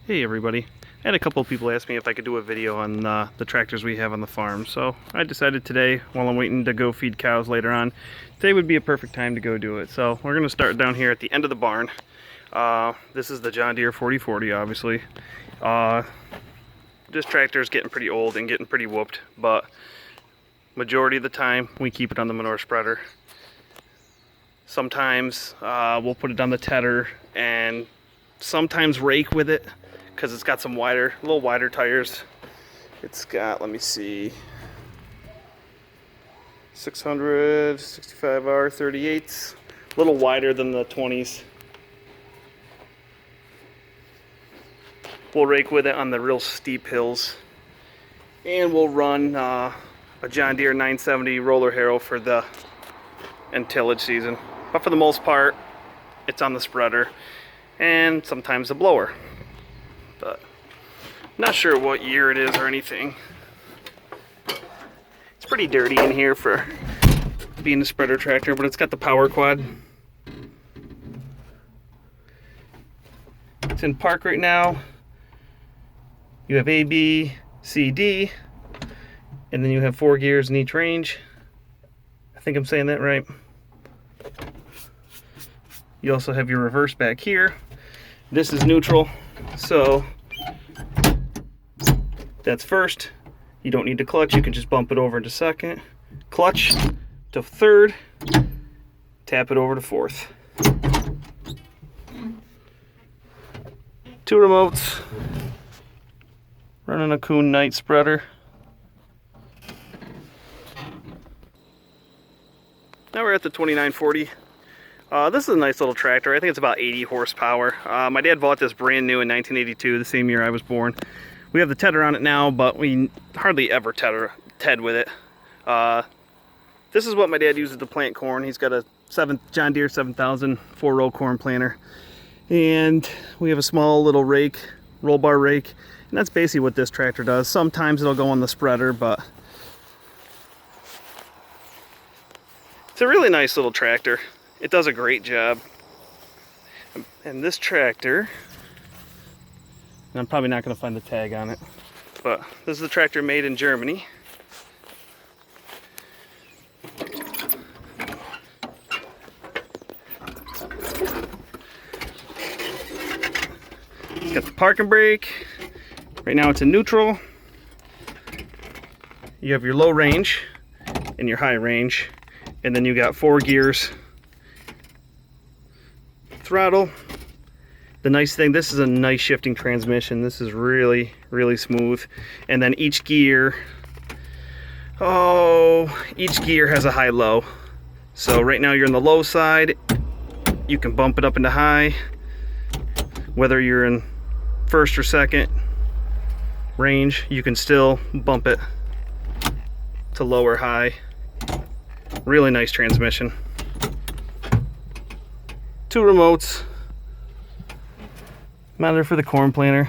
Hey everybody. I had a couple of people ask me if I could do a video on the tractors we have on the farm, so I decided today, while I'm waiting to go feed cows later on, today would be a perfect time to go do it. So we're going to start down here at the end of the barn. This is the John Deere 4040, obviously. This tractor is getting pretty old and getting pretty whooped, but majority of the time we keep it on the manure spreader. Sometimes we'll put it on the tedder and sometimes rake with it, because it's got some wider, a little wider tires. It's got, let me see, 665R 38s, a little wider than the 20s. We'll rake with it on the real steep hills, and we'll run a John Deere 970 roller harrow for the tillage season. But for the most part, it's on the spreader and sometimes the blower. But not sure what year it is or anything. It's pretty dirty in here for being a spreader tractor, but it's got the power quad. It's in park right now. You have A, B, C, D, and then you have 4 gears in each range. I think I'm saying that right. You also have your reverse back here. This is neutral, so that's first. You don't need to clutch, you can just bump it over to second. Clutch to third, tap it over to fourth. 2 remotes, running a Kuhn Knight spreader. Now we're at the 2940. This is a nice little tractor. I think it's about 80 horsepower. My dad bought this brand new in 1982, the same year I was born. We have the tedder on it now, but we hardly ever ted with it. This is what my dad uses to plant corn. He's got a John Deere 7000 4-row corn planter. And we have a small little rake, roll bar rake, and that's basically what this tractor does. Sometimes it'll go on the spreader, but it's a really nice little tractor. It does a great job. And this tractor, and I'm probably not going to find the tag on it, but this is a tractor made in Germany. It's got the parking brake. Right now it's in neutral. You have your low range and your high range, and then you got 4 gears. Throttle. The nice thing, this is a nice shifting transmission. This is really, really smooth. And then each gear has a high-low. So right now you're in the low side. You can bump it up into high. Whether you're in first or second range, you can still bump it to low or high. Really nice transmission. 2 remotes. Monitor for the corn planter.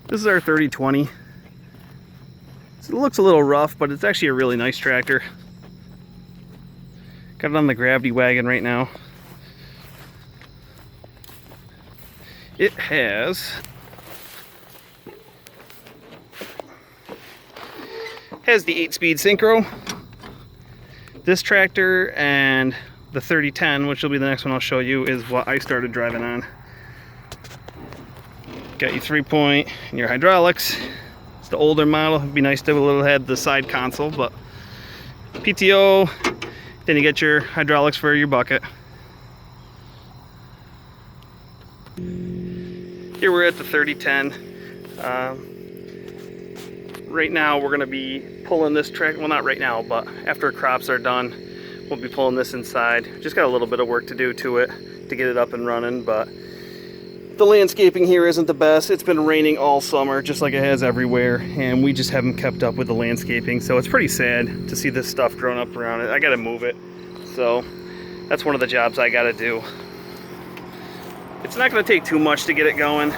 This is our 3020. So it looks a little rough, but it's actually a really nice tractor. Got it on the gravity wagon right now. It has the 8-speed synchro. This tractor and the 3010, which will be the next one I'll show you, is what I started driving on. Got your 3-point and your hydraulics. It's the older model. It'd be nice to have a little head the side console, but PTO. Then you get your hydraulics for your bucket. Here we're at the 3010. Right now we're going to be pulling this tractor, well not right now, but after crops are done, we'll be pulling this inside. Just got a little bit of work to do to it to get it up and running, but the landscaping here isn't the best. It's been raining all summer, just like it has everywhere, and we just haven't kept up with the landscaping, so it's pretty sad to see this stuff growing up around it. I gotta move it, so that's one of the jobs I gotta do. It's not gonna take too much to get it going.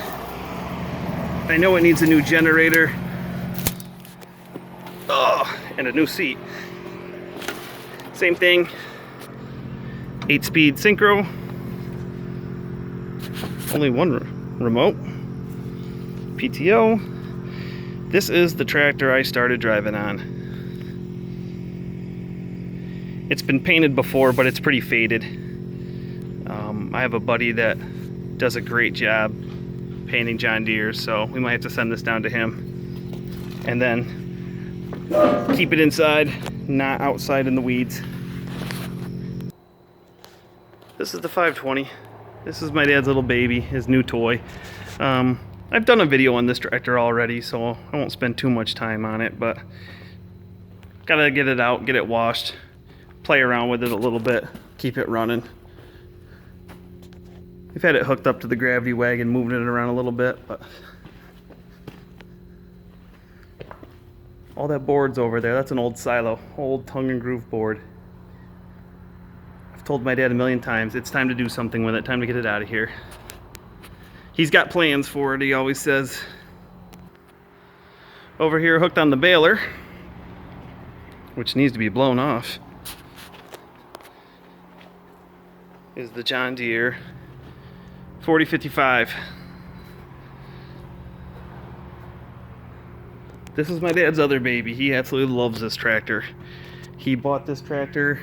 I know it needs a new generator. And a new seat. Same thing. 8-speed synchro. Only one remote. PTO. This is the tractor I started driving on. It's been painted before, but it's pretty faded. I have a buddy that does a great job painting John Deere, so we might have to send this down to him. And then keep it inside, not outside in the weeds. This is the 520. This is my dad's little baby, his new toy. I've done a video on this tractor already, so I won't spend too much time on it, but gotta get it out, get it washed, play around with it a little bit, keep it running. We've had it hooked up to the gravity wagon, moving it around a little bit, but all that board's over there. That's an old silo, old tongue and groove board. I've told my dad a million times, it's time to do something with it, time to get it out of here. He's got plans for it, he always says. Over here, hooked on the baler, which needs to be blown off, is the John Deere 4055. This is my dad's other baby. He absolutely loves this tractor. He bought this tractor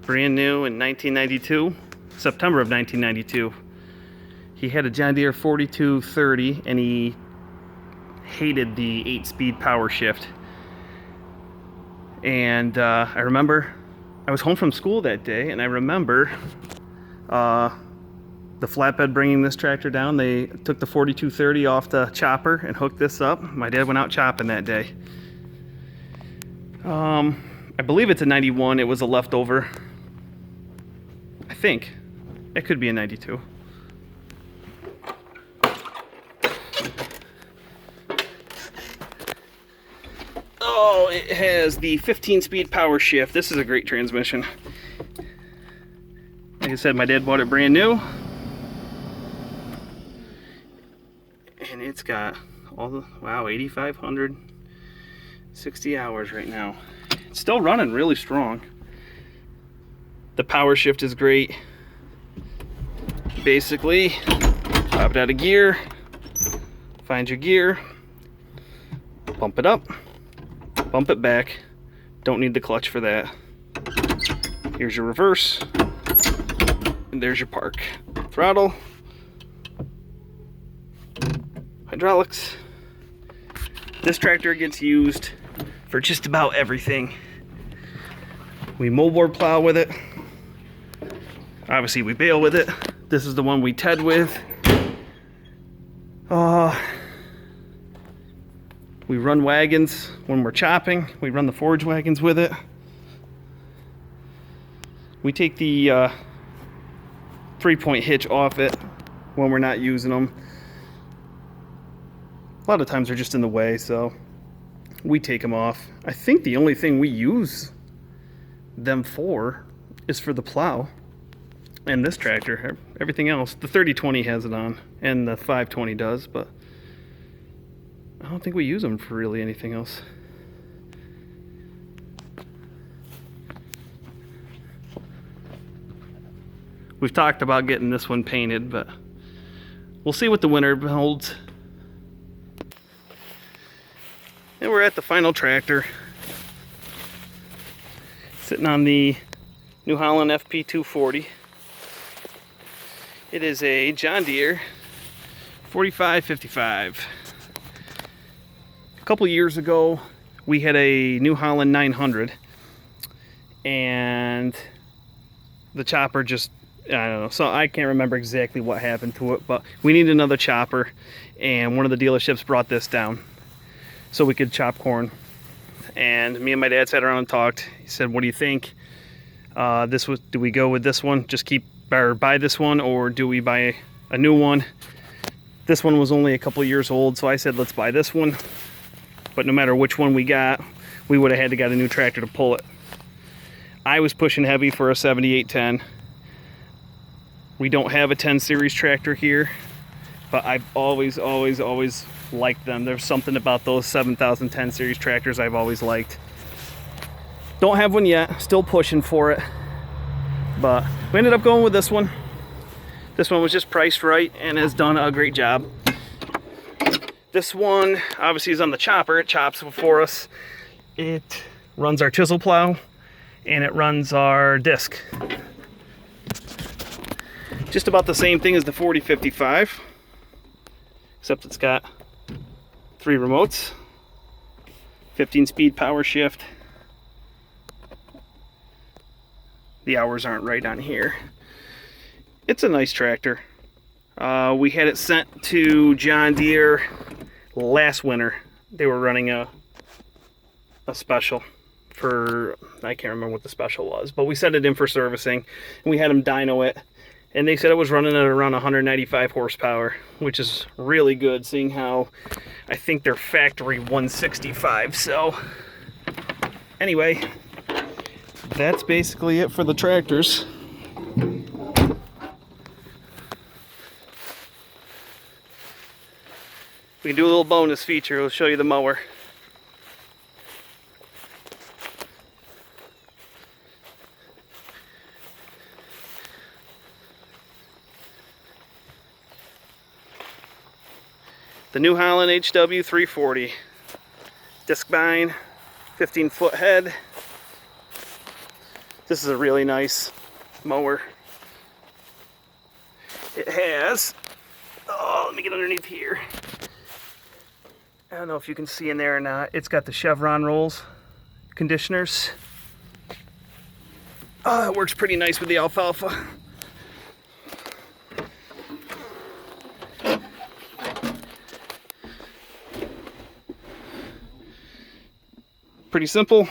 brand new in 1992, September of 1992. He had a John Deere 4230 and he hated the 8-speed power shift. And I remember I was home from school that day, and I remember the flatbed bringing this tractor down. They took the 4230 off the chopper and hooked this up. My dad went out chopping that day. I believe it's a 91. It was a leftover. I think it could be a 92. Oh, it has the 15-speed power shift. This is a great transmission. Like I said, my dad bought it brand new. And it's got all the, wow, 8,560 hours right now. It's still running really strong. The power shift is great. Basically, pop it out of gear, find your gear, bump it up, bump it back. Don't need the clutch for that. Here's your reverse, and there's your park. Throttle, hydraulics. This tractor gets used for just about everything. We moldboard plow with it. Obviously we bale with it. This is the one we ted with. We run wagons when we're chopping. We run the forage wagons with it. We take the 3-point hitch off it when we're not using them. A lot of times they're just in the way, so we take them off. I think the only thing we use them for is for the plow. And this tractor, everything else, the 3020 has it on, and the 520 does, but I don't think we use them for really anything else. We've talked about getting this one painted, but we'll see what the winter holds. And we're at the final tractor. Sitting on the New Holland FP240. It is a John Deere 4555. A couple years ago, we had a New Holland 900, and the chopper just, I don't know, so I can't remember exactly what happened to it, but we needed another chopper, and one of the dealerships brought this down so we could chop corn. And me and my dad sat around and talked. He said, what do you think? Do we go with this one, just buy this one, or do we buy a new one? This one was only a couple years old, so I said let's buy this one. But no matter which one we got, we would have had to get a new tractor to pull it. I was pushing heavy for a 7810. We don't have a 10 series tractor here, but I've always liked them. There's something about those 7010 series tractors I've always liked. Don't have one yet, still pushing for it. But we ended up going with this one. This one was just priced right and has done a great job. This one obviously is on the chopper. It chops for us. It runs our chisel plow and it runs our disc. Just about the same thing as the 4055, except it's got 3 remotes, 15-speed power shift. The hours aren't right on here. It's a nice tractor. We had it sent to John Deere last winter. They were running a special for, I can't remember what the special was, but we sent it in for servicing and we had them dyno it, and they said it was running at around 195 horsepower, which is really good seeing how I think they're factory 165. So anyway, that's basically it for the tractors. We can do a little bonus feature. We'll show you the mower. The New Holland HW 340. Disc bind, 15-foot head. This is a really nice mower. It has, oh, let me get underneath here. I don't know if you can see in there or not. It's got the chevron rolls, conditioners. Oh, it works pretty nice with the alfalfa. Pretty simple.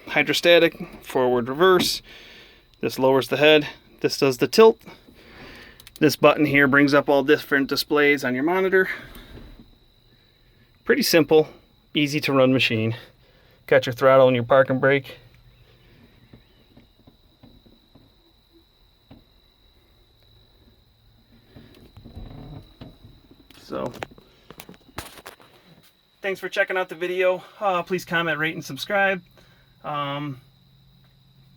Hydrostatic, forward, reverse. This lowers the head. This does the tilt. This button here brings up all different displays on your monitor. Pretty simple, easy to run machine. Got your throttle and your parking brake. So, thanks for checking out the video. Please comment, rate, and subscribe.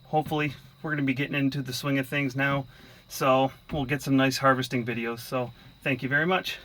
Hopefully, we're going to be getting into the swing of things now. So, we'll get some nice harvesting videos. So, thank you very much.